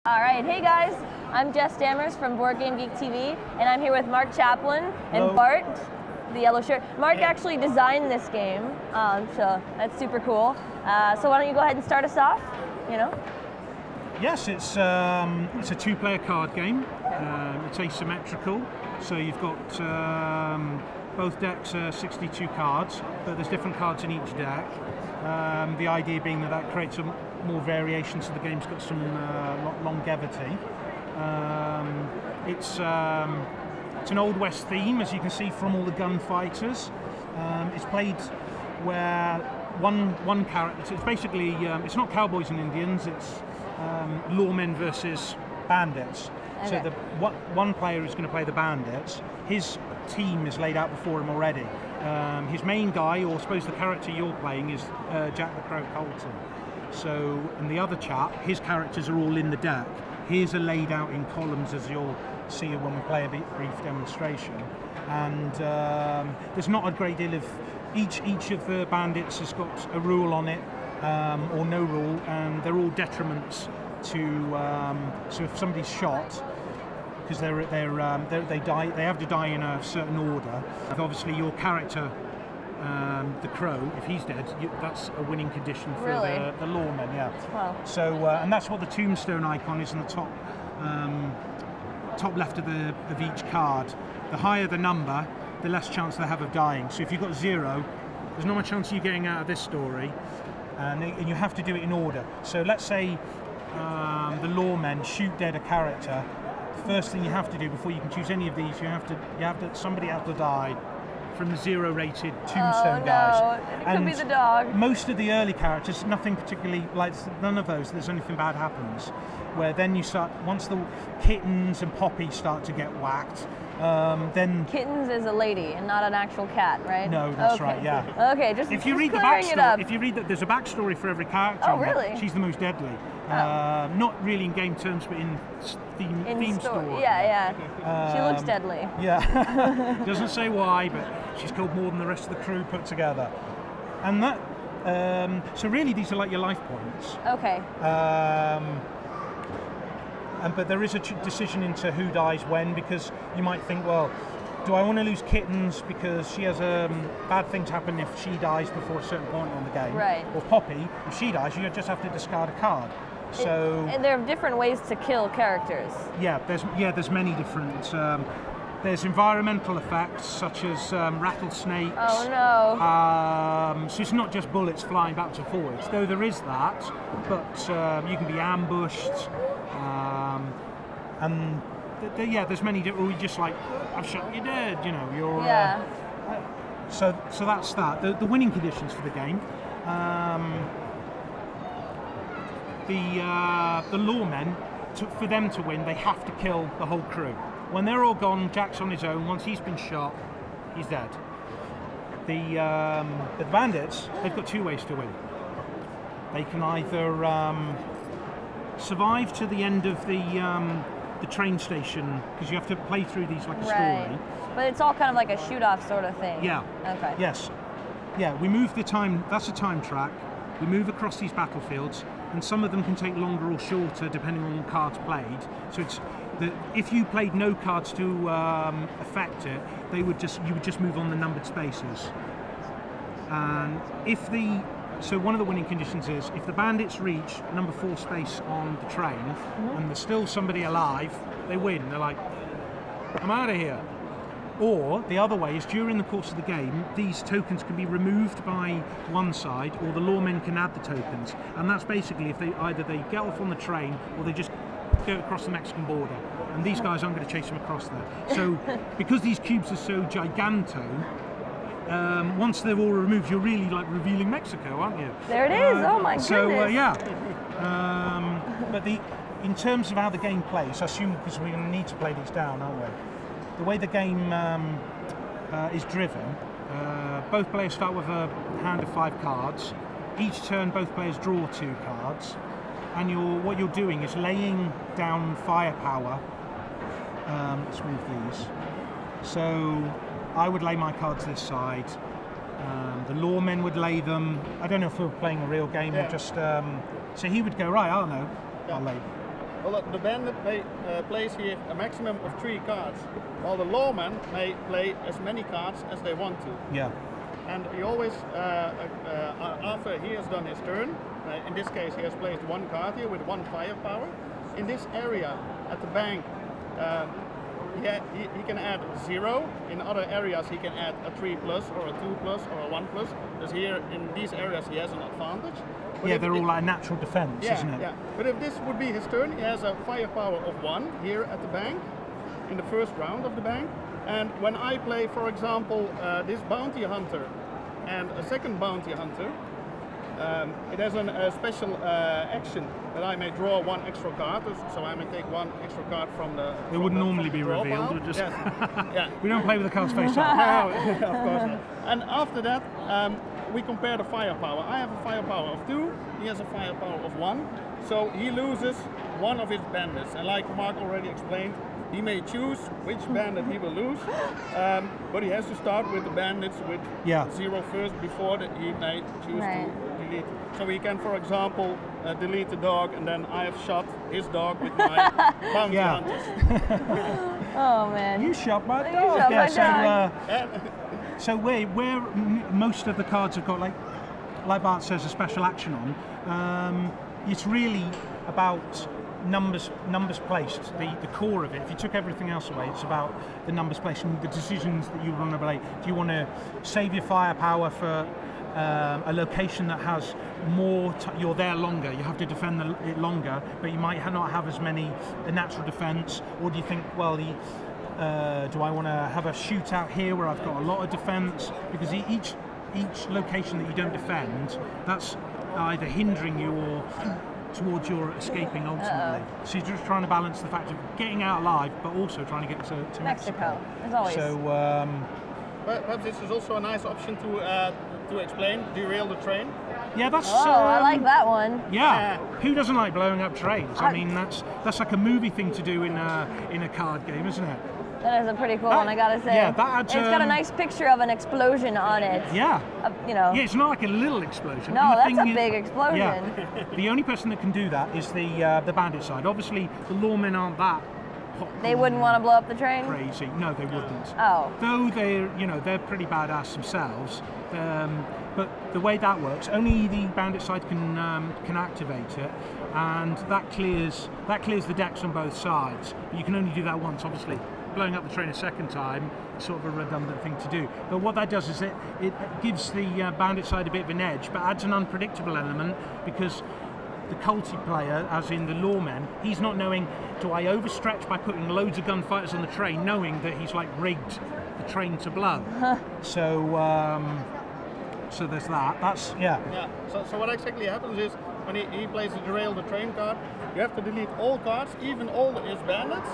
All right, hey guys, I'm Jess Dammers from BoardGameGeek TV, and I'm here with Mark Chaplin and Hello. Bart, the yellow shirt. Mark actually designed this game, so that's super cool. So why don't you go ahead and start us off, you know? Yes, it's a two-player card game. It's asymmetrical, so you've got both decks are 62 cards, but there's different cards in each deck. The idea being that creates some more variation, so the game's got some longevity. It's an Old West theme, as you can see from all the gunfighters. It's played where one character. It's basically it's not cowboys and Indians. It's lawmen versus bandits. Okay. So the one player is going to play the bandits. His team is laid out before him already. His main guy, or I suppose the character you're playing, is Jack the Crow Colton. So, and the other chap, his characters are all in the deck. His are laid out in columns, as you'll see when we play a brief demonstration. And there's not a great deal of each of the bandits has got a rule on it, or no rule, and they're all detriments to. So if somebody's shot, because they die, they have to die in a certain order. Obviously, your character, the crow, if he's dead, that's a winning condition for the lawman. Yeah. Wow. So and that's what the tombstone icon is in the top left of each card. The higher the number, the less chance they have of dying. So if you've got 0, there's not much chance of you getting out of this story, and you have to do it in order. So let's say the lawmen shoot dead a character. First thing you have to do before you can choose any of these, somebody has to die from the 0-rated tombstone guys. It could be the dog. Most of the early characters, nothing particularly, like none of those, there's anything bad happens. Where then you start, once the kittens and Poppy start to get whacked, then... Kittens is a lady and not an actual cat, right? No, that's right, yeah. Okay, just if you read the clearing it up. backstory, if you read that, there's a backstory for every character. Oh, really? She's the most deadly. Not really in game terms, but in theme story. Yeah, yeah. She looks deadly. Yeah. Doesn't say why, but she's killed more than the rest of the crew put together. And that, so really these are like your life points. Okay. But there is a decision into who dies when, because you might think, well, do I want to lose Kittens because she has bad things happen if she dies before a certain point on the game? Right. Or Poppy, if she dies, you just have to discard a card. So and there are different ways to kill characters. Yeah, there's many different. There's environmental effects such as rattlesnakes. Oh no! So it's not just bullets flying backwards and forwards, though there is that. But you can be ambushed, and there's many. Or you just like, I've shot you dead. You know, you're. Yeah. So that's that. The winning conditions for the game. The lawmen, for them to win, they have to kill the whole crew. When they're all gone, Jack's on his own. Once he's been shot, he's dead. The bandits, they've got 2 ways to win. They can either survive to the end of the train station, because you have to play through these like a story. But it's all kind of like a shoot-off sort of thing. Yeah. Okay. Yes. Yeah, we move the time, that's a time track. We move across these battlefields, and some of them can take longer or shorter depending on what cards played. So it's if you played no cards to affect it, you would just move on the numbered spaces. And so one of the winning conditions is if the bandits reach number 4 space on the train, and there's still somebody alive, they win. They're like, I'm out of here. Or the other way is during the course of the game, these tokens can be removed by one side, or the lawmen can add the tokens. And that's basically if either they get off on the train or they just go across the Mexican border. And these guys aren't going to chase them across there. So because these cubes are so giganto, once they're all removed, you're really like revealing Mexico, aren't you? There it is. Oh my goodness. So yeah. But in terms of how the game plays, I assume because we're going to need to play these down, aren't we? The way the game is driven, both players start with a hand of 5 cards. Each turn, both players draw 2 cards, and what you're doing is laying down firepower. Let's move these. So I would lay my cards this side. The lawmen would lay them. I don't know if we were playing a real game or just. So he would go, right, I don't know, I'll lay. Well, the bandit may place here a maximum of 3 cards, while the lawman may play as many cards as they want to. Yeah. And he always, after he has done his turn, in this case he has placed 1 card here with 1 firepower. In this area at the bank, he can add 0. In other areas he can add a 3+ or a 2+ or a 1+. Because here in these areas he has an advantage. But yeah, they're all like natural defense, isn't it? Yeah, but if this would be his turn, he has a firepower of 1 here at the bank, in the first round of the bank. And when I play, for example, this bounty hunter and a second bounty hunter, it has a special action that I may draw 1 extra card, so I may take 1 extra card from the. It wouldn't normally be revealed. Just yeah. We don't play with the cards face up. No, of course not. And after that, we compare the firepower. I have a firepower of 2. He has a firepower of 1. So he loses 1 of his bandits. And like Mark already explained, he may choose which bandit he will lose, but he has to start with the bandits with 0 first before he may choose to delete. So he can, for example, delete the dog, and then I have shot his dog with my bounty hunters. Oh man! You shot my dog. You shot my dog. So where most of the cards have got, like Bart says, a special action on, it's really about numbers placed, the core of it. If you took everything else away, it's about the numbers placed and the decisions that you want to make. Do you want to save your firepower for a location that has more, you're there longer, you have to defend it longer, but you might not have as many natural defense? Or do you think, well, do I want to have a shootout here where I've got a lot of defense? Because each location that you don't defend, that's either hindering you or towards your escaping ultimately. So you're just trying to balance the fact of getting out alive, but also trying to get to Mexico. As always. So, perhaps this is also a nice option to explain. Derail the train. Yeah, that's. I like that one. Yeah. Who doesn't like blowing up trains? I mean, that's like a movie thing to do in a card game, isn't it? That is a pretty cool one, I gotta say. Yeah, that adds, it's got a nice picture of an explosion on it. Yeah. You know. Yeah, it's not like a little explosion. No, that's a big explosion. Yeah. The only person that can do that is the bandit side. Obviously, the lawmen aren't that. They wouldn't want to blow up the train? Crazy. No, they wouldn't. Oh. Though they're pretty badass themselves. But the way that works, only the bandit side can activate it, and that clears the decks on both sides. But you can only do that once, obviously. Blowing up the train a second time is sort of a redundant thing to do. But what that does is it gives the bandit side a bit of an edge, but adds an unpredictable element, because the culty player, as in the lawman, he's not knowing, do I overstretch by putting loads of gunfighters on the train, knowing that he's like rigged the train to blow. So there's that. That's Yeah. So what exactly happens is when he plays the derail the train card, you have to delete all cards, even all his bandits.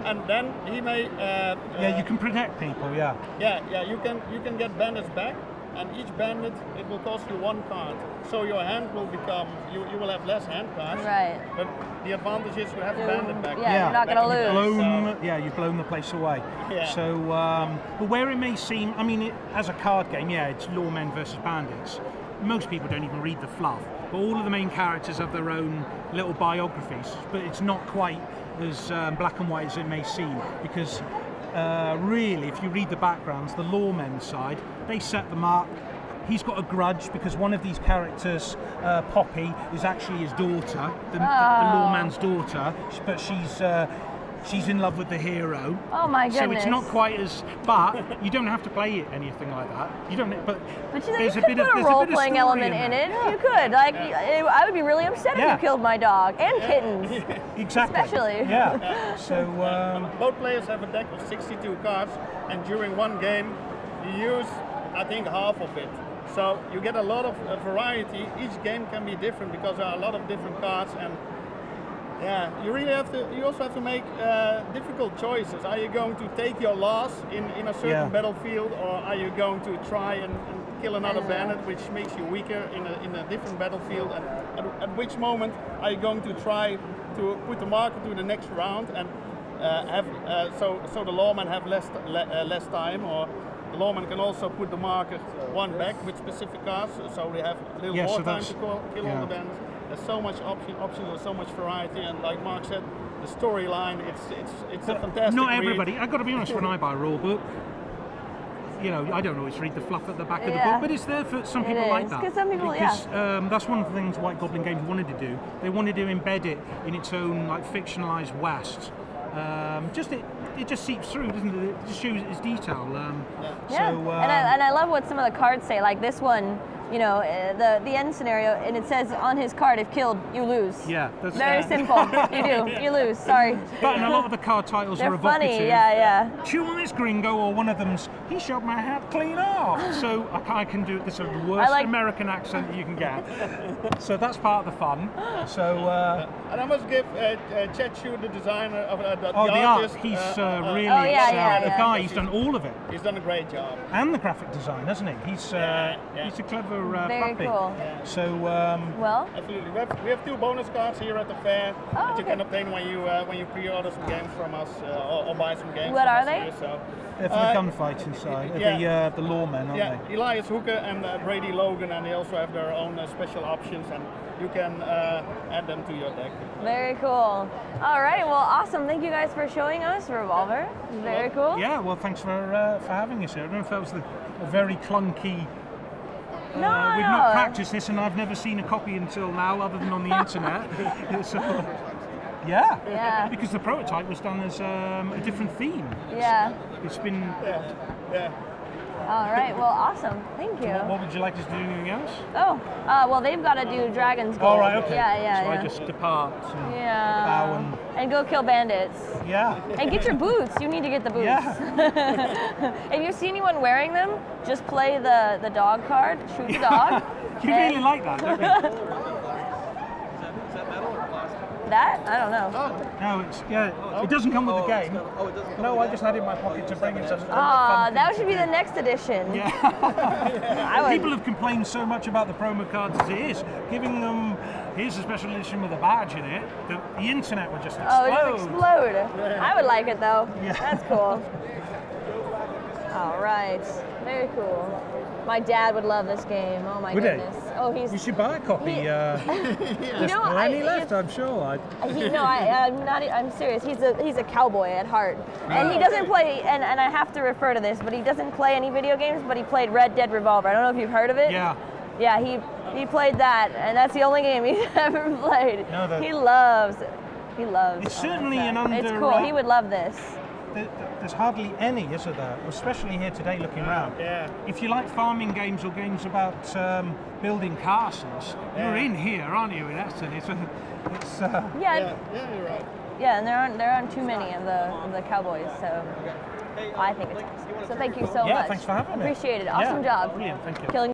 And then he may. You can protect people. Yeah. Yeah. You can get bandits back, and each bandit it will cost you 1 card. So your hand will become. You will have less hand cards. Right. But the advantage is you have a bandit back. Yeah, you're not going to lose. You've blown the place away. Yeah. So, but where it may seem, I mean, as a card game, it's lawmen versus bandits. Most people don't even read the fluff, but all of the main characters have their own little biographies. But it's not quite as black and white as it may seem, because really, if you read the backgrounds, the lawmen side, they set the mark. He's got a grudge because one of these characters, Poppy, is actually his daughter, the lawman's daughter, but she's in love with the hero. Oh my goodness! So it's not quite as, but you don't have to play it anything like that. You don't. But there's a bit of role-playing element in it. You could, I would be really upset if you killed my dog and kittens. Exactly. Especially. Yeah. So both players have a deck of 62 cards, and during one game, you use, I think, half of it. So you get a lot of variety. Each game can be different because there are a lot of different cards, and you really have to. You also have to make difficult choices. Are you going to take your loss in a certain battlefield, or are you going to try and kill another bandit, which makes you weaker in a different battlefield? And at which moment are you going to try to put the marker to the next round and so the lawmen have less time, or the lawman can also put the marker 1 back with specific cards, so we have a little more time to kill all the bandits. There's so much options, there's so much variety, and like Mark said, the storyline, it's a fantastic Not read. everybody. I've got to be honest, when I buy a rule book, you know, I don't always read the fluff at the back of the book, but it's there for some people like that. Because some people, that's one of the things White Goblin Games wanted to do. They wanted to embed it in its own like fictionalized West. It just seeps through, doesn't it? It just shows its detail. So, and I love what some of the cards say. Like this one, you know, the end scenario, and it says on his card, if killed, you lose. Yeah, that's very simple. You lose. Sorry. But and a lot of the card titles They're are evocative. funny. Yeah. Chew on this gringo, or one of them's he shot my head clean off. So I can do this. Is the worst American accent that you can get. So that's part of the fun. So and I must give Chet Chu, the designer of the artist. He's really the guy. He's done all of it. He's done a great job. And the graphic design, hasn't he? He's a clever very puppy. Cool. Yeah. So well, absolutely. We have 2 bonus cards here at the fair that you can obtain when you pre-order some games from us or buy some games. What from are us they? Here, so. They're for the gunfight inside. The lawmen, aren't they? Elias Hooker and Brady Logan, and they also have their own special options, and you can add them to your deck. Very cool. All right, well, awesome. Thank you guys for showing us Revolver. Very cool. Yeah, well, thanks for having us here. I don't know if that was a very clunky. We've not practiced this, and I've never seen a copy until now, other than on the internet. So, yeah. Because the prototype was done as a different theme. Yeah. It's been. Yeah. All right. Well, awesome. Thank you. What would you like us to do? Anything else? Oh, well, they've got to do Dragon's Gold. All right. Okay. Yeah. So I just depart. And bow and go kill bandits. Yeah. And get your boots. You need to get the boots. Yeah. If you see anyone wearing them, just play the dog card. Shoot the dog. You really like that, don't you? That? I don't know. No, it doesn't come with the game. It doesn't. No, I just had it in my pocket to bring it. That should be the next edition. Yeah. People have complained so much about the promo cards as it is, giving them here's a special edition with a badge in it. The internet would just explode. Oh, it would explode. I would like it though. Yeah. That's cool. All right. Very cool. My dad would love this game. Oh my goodness. Oh, you should buy a copy. There's plenty left, I'm sure. I'm serious. He's a cowboy at heart, and he doesn't play. And I have to refer to this, but he doesn't play any video games. But he played Red Dead Revolver. I don't know if you've heard of it. Yeah. Yeah, he played that, and that's the only game he's ever played. No, he loves. It's certainly an under. It's cool. He would love this. There's hardly any, is there? Especially here today, looking around. Yeah. If you like farming games or games about building castles, you're in here, aren't you? In Essen, Yeah, you're right. Yeah, and there aren't too many of the cowboys, so I think it's awesome. So thank you so much. Yeah, thanks for having me. Appreciate it. Awesome job. Brilliant. Thank you. Killing